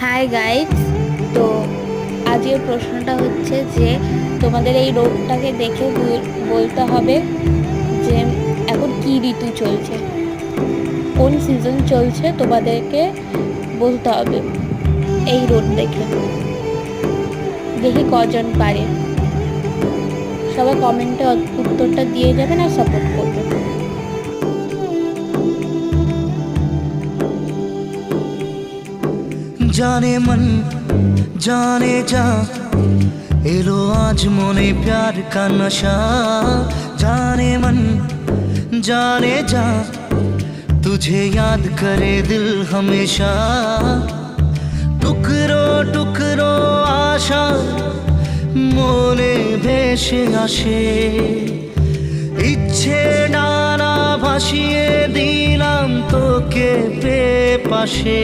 Hi guys. তো আজকের প্রশ্নটা হচ্ছে যে তোমাদের এই রোগটাকে দেখে বলতে হবে যে এখন কি ঋতু চলছে, কোন সিজন চলছে, তোমাদেরকে বলতে হবে এই রোদ দেখে। দেখি কজন পারে। সবাই কমেন্টে উত্তরটা দিয়ে যাবেন আর সাপোর্ট করবেন। जाने मन जाने जा एलो आज मोने प्यार का नशा। जाने मन जाने जा तुझे याद करे दिल हमेशा। टुकरो टुकरो आशा मोने भेसे आशे इच्छे डाना भासिए दिलाम तोके पे पाशे।